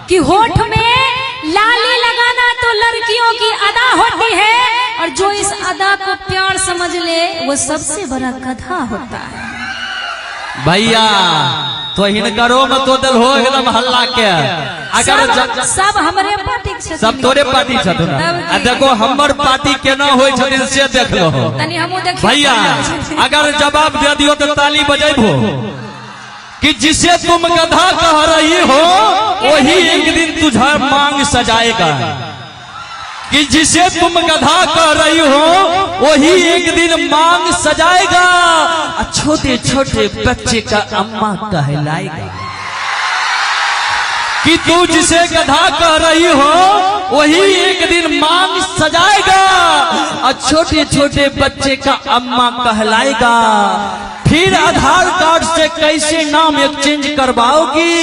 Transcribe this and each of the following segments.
कि होठ में लाली लगाना तो लड़कियों की अदा होती है, और जो इस अदा को प्यार समझ ले वो सबसे बड़ा गधा होता है। भैया तो हिनकरो में तो दल हो एकदम हल्ला के अगर सब हमरे पार्टी के सब तोरे पार्टी छथुन। देखो हमर पार्टी केना होय छथिन से देख लो भैया। अगर जवाब दे दियो तो ताली बजेबो कि जिसे तुम गधा कह रही हो वही एक दिन तुझे मांग सजाएगा, कि जिसे तुम गधा कह रही हो वही एक दिन मांग सजाएगा, छोटे छोटे बच्चे का अम्मा कहलाएगा। कि तू जिसे गधा कह रही हो वही एक दिन मांग सजाएगा, और छोटे छोटे बच्चे का अम्मा कहलाएगा। फिर आधार कार्ड से कैसे नाम एक्सचेंज करवाओगी,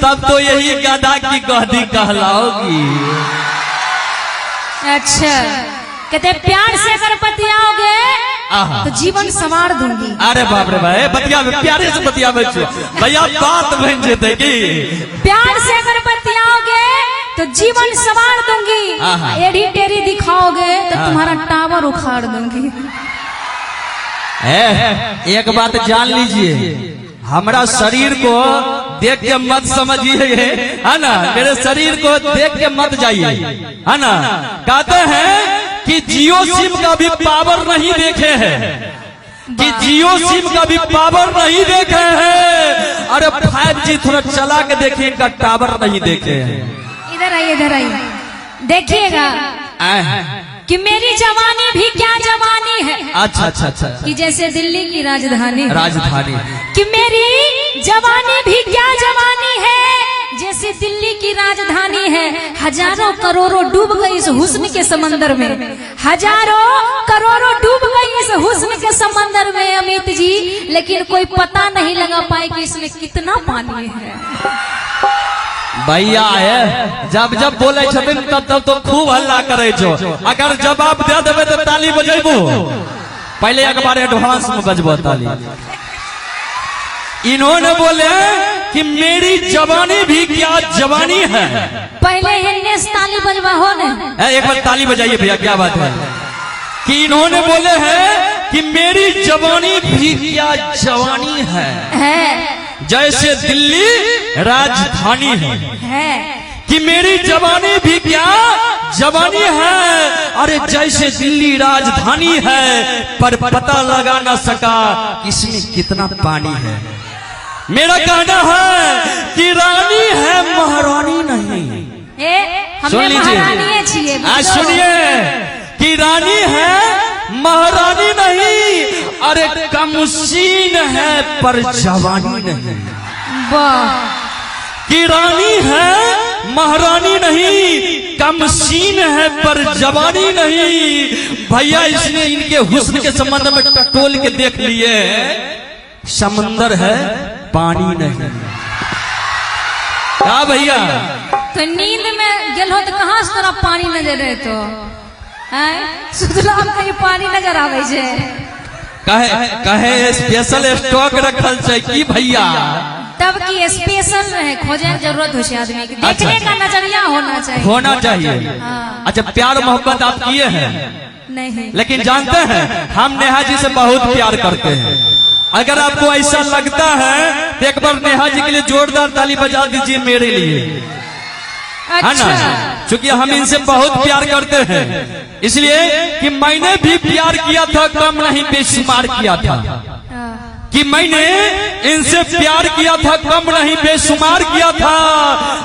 तब तो यही गधा की गधी कहलाओगी। अच्छा कहते प्यार से अगर बतियाओगे तो जीवन संवार दूंगी। अरे बाप रे भाई बतिया प्यारे से बतिया भैया बात बन जेते की। प्यार से अगर बतियाओगे तो जीवन संवार दूंगी, एड़ी टेढ़ी दिखाओगे तो तुम्हारा टावर उखाड़ दूंगी। एक बात जान लीजिए, हमारा शरीर को देख के मत समझिए, है ना, मेरे शरीर को देख के मत जाइए, है ना। कहते हैं कि जियो सिम का भी पावर नहीं देखे हैं, कि जियो सिम का भी पावर नहीं देखे हैं। अरे 5G थोड़ा चला के देखिए, इनका टावर नहीं देखे हैं। इधर आइए, इधर आइए, देखिएगा कि मेरी जवानी भी क्या जवानी है। अच्छा अच्छा अच्छा, कि जैसे दिल्ली की राजधानी कि मेरी जवानी भी क्या जवानी है, जैसे दिल्ली की राजधानी है। हजारों करोड़ों डूब गई इस हुस्न के समंदर में, हजारों करोड़ों डूब गई इस हुस्न के समंदर में अमित जी, लेकिन कोई पता नहीं लगा पाए कि इसमें कितना पानी है। भैया है जब जब बोले छथिन तब तब तो खूब हल्ला करे छो। अगर जवाब दे देवे तो ताली बजेबो, पहले एक बार एडवांस में बजबो ताली। इन्होंने बोले कि मेरी जवानी भी क्या जवानी है, पहले हिन्ने से ताली बजवा हो ने। एक बार ताली बजाइए भैया, क्या बात है। कि इन्होंने बोले हैं कि मेरी जवानी भी क्या जवानी है, जैसे दिल्ली राजधानी है। कि मेरी जवानी भी क्या जवानी है, अरे जैसे दिल्ली राजधानी है, पर पता लगा न सका इसमें कितना पानी है। मेरा कहना है कि रानी है महारानी नहीं। सुन लीजिए, आज सुनिए कि रानी है महारानी नहीं, अरे कमसीन है पर जवानी नहीं। कि रानी है महारानी नहीं, कमसीन है पर जवानी नहीं। भैया इसने इनके हुस्न के संबंध में टटोल के देख लिए, समंदर है पानी नहीं। क्या भैया तो नींद में गेल हो तो कहाँ से तोरा पानी नजर है, तो सुतला में पानी नजर आवे छे। कहे स्पेशल स्टॉक रखल छै की भैया, तब की स्पेशल रहे, खोजे की जरूरत हो आदमी की, देखने का नजरिया होना चाहिए। अच्छा प्यार मोहब्बत आप किए हैं? नहीं, लेकिन जानते हैं हम नेहा जी से बहुत प्यार करते हैं। अगर आपको ऐसा लगता है तो एक बार नेहा जी के लिए जोरदार ताली बजा दीजिए मेरे लिए, है ना, क्योंकि हम इनसे बहुत प्यार करते हैं। इसलिए कि मैंने भी प्यार किया था, कम नहीं बेशुमार किया था। कि मैंने इनसे प्यार किया था, कम नहीं बेशुमार किया था।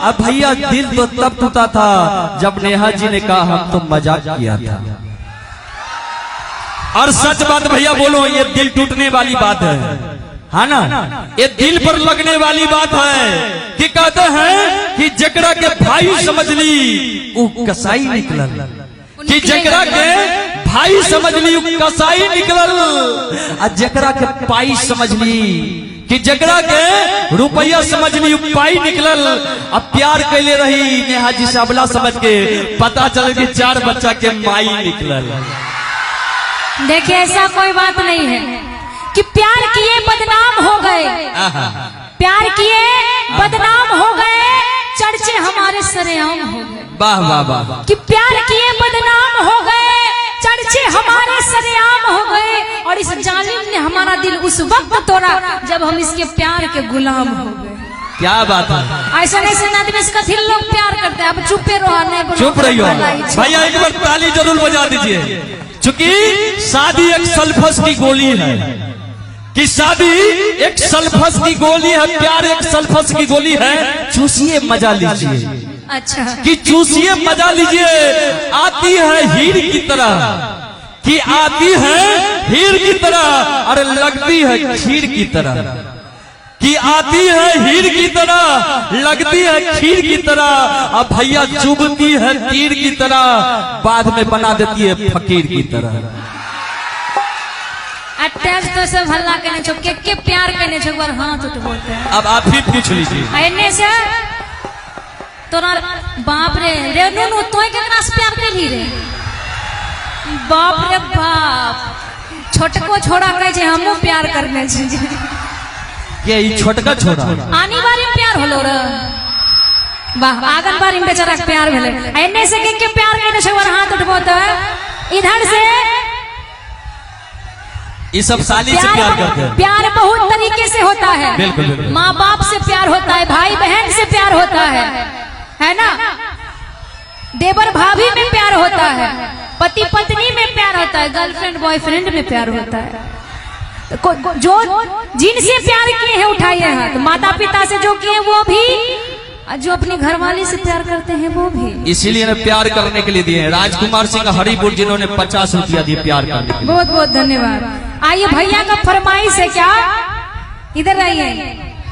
अब भैया दिल तो तब टूटा था जब नेहा जी ने कहा हम तो मजाक किया था। और सच बात भैया बोलो, ये दिल टूटने वाली बात है ना, ये दिल पर लगने वाली बात है। कि कहते हैं कि जकरा के भाई समझ ली वो कसाई निकलल, कि जकरा के भाई समझ ली वो कसाई निकलल, और जकरा के पाई समझ ली, कि जकरा के रुपया समझ ली वो पाई निकलल। अब प्यार कैले रही नेहा जी से अबला समझ के, पता चल कि 4 बच्चा के माई निकलल। देखिए ऐसा कोई बात नहीं है कि प्यार किए बदनाम हो गए, प्यार किए बदनाम हो गए, चर्चे हमारे सरेआम हो गए। वाह वाह वाह। कि प्यार किए बदनाम हो गए, चर्चे हमारे सरेआम हो गए, और इस जालिम ने हमारा दिल उस वक्त तोड़ा जब हम इसके प्यार के गुलाम हो गए। क्या बात है। ऐसा ऐसे आदमी इसका दिल लोग प्यार करते हैं। अब चुपे रहो, नहीं चुप रहियो भैया, एक बार ताली जरूर बजा दीजिए। चूंकि शादी एक सल्फस की गोली है, कि शादी एक सल्फस की गोली है, प्यार एक सल्फस की गोली है। चूसिए मजा लीजिए। अच्छा कि चूसिए मजा लीजिए। आती है हीर की तरह, कि आती है हीर की तरह, और लगती है खीर की तरह। कि आती है हीर की तरह, लगती है खीर की तरह, अब भैया चुभती है तीर की तरह, बाद में बना देती है फकीर की तरह। अटैच तो सब हल्ला करने छो, के प्यार करने छो, बार हाथ उठबोते हैं। अब आप ही पूछ लीजिए। एने से तोरा बाप रे रे नु तोय केकरा से प्यार कैली रे? बाप रे बाप, छोटको छोड़ा कहे जे हमहु प्यार करने छी। के ई छोटका छोरा आनी बारी में प्यार होलो रे? वाह, आगन बारी में बेचारा के प्यार भेले। एने से के प्यार करने छो, बार हाथ उठबोते हैं। इधर से ये सब साली से प्यार करते हैं। प्यार बहुत तरीके से होता है। बिल्कुल बिल्कुल। माँ बाप से प्यार होता है, भाई बहन से प्यार होता है ना? देवर भाभी में प्यार होता है, पति पत्नी में प्यार होता है, गर्लफ्रेंड बॉयफ्रेंड में प्यार होता है। जो जिनसे प्यार किए हैं उठाइए हाथ। माता पिता से जो किए वो भी, जो अपनी घरवाली से प्यार करते हैं वो भी। इसीलिए ना प्यार करने के लिए दिए हैं राजकुमार सिंह हरिपुर, जिन्होंने 50 रुपया दिए प्यार करने के लिए। बहुत बहुत धन्यवाद। आइए, भैया का फरमाइश है क्या? इधर आइए,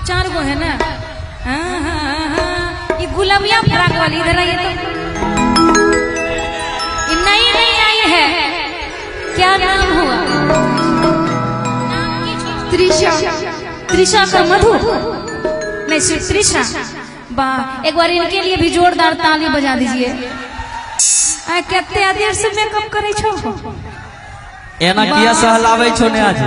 4 गो है ना? ये गुलाबिया फ्राक वाली, इधर आइए तो। ये नई नई आई है, क्या नाम हुआ? त्रिशा। त्रिशा का मधु नहीं, सिर्फ त्रिशा। वाह, एक बार इनके लिए भी जोरदार ताली बजा दीजिए। कितने देर से मेकअप करे छो? एना किया सहलावे छो ने आज?